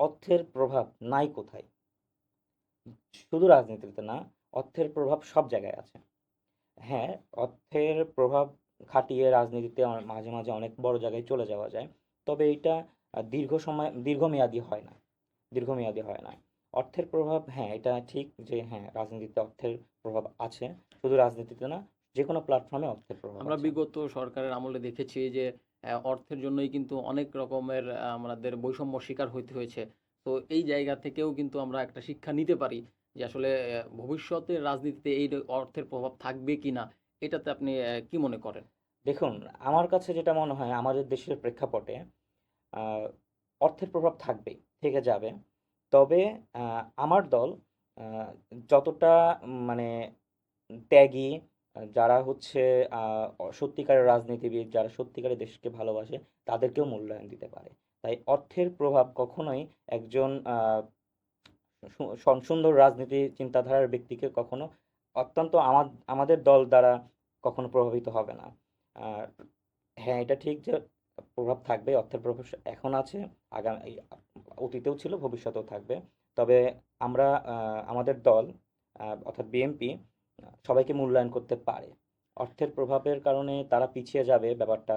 অর্থের প্রভাব নাই কোথায়? শুধু রাজনীতিতে না, অর্থের প্রভাব সব জায়গায় আছে। হ্যাঁ, অর্থের প্রভাব খাটিয়ে রাজনীতিতে মাঝে, মাঝে অনেক বড় জায়গায় চলে যাওয়া যায়। তবে এইটা দীর্ঘমেয়াদী হয় না। দীর্ঘমেয়াদী হয় না। অর্থের প্রভাব, হ্যাঁ, এটা ঠিক যে হ্যাঁ, রাজনীতিতে অর্থের প্রভাব আছে। শুধু রাজনীতিতে না, যেকোনো প্ল্যাটফর্মে অর্থের প্রভাব আমরা আছে। বিগত সরকারের আমলে দেখেছি যে অর্থের জন্যই কিন্তু অনেক রকমের আমাদের বৈষম্য শিকার হইতে হয়েছে। তো এই জায়গা থেকেও কিন্তু আমরা একটা শিক্ষা নিতে পারি যে আসলে ভবিষ্যতের রাজনীতিতে এই অর্থের প্রভাব থাকবে কিনা, এটাতে আপনি কি মনে করেন? দেখুন, আমার কাছে যেটা মনে হয় আমাদের দেশের প্রেক্ষাপটে আ অর্থের প্রভাব থাকবেই, থেকে যাবে। তবে আমার দল আ যতটা মানে ত্যাগী, যারা হচ্ছে আ সত্যিকারের রাজনীতিবিদ, যারা সত্যিকারের দেশকে ভালোবাসে, তাদেরকেও মূল্যায়ন দিতে পারে। তাই অর্থের প্রভাব কখনোই একজন সুন্দর রাজনীতি চিন্তাধারার ব্যক্তিকে কখনো অত্যন্ত আমাদের দল দ্বারা কখনো প্রভাবিত হবে না। আর হ্যাঁ, এটা ঠিক যে প্রভাব থাকবে, অর্থের প্রভাব এখন আছে, আগামী অতীতেও ছিল, ভবিষ্যতেও থাকবে। তবে আমরা আমাদের দল অর্থাৎ বিএনপি সবাইকে মূল্যায়ন করতে পারে। অর্থের প্রভাবের কারণে তারা পিছিয়ে যাবে, ব্যাপারটা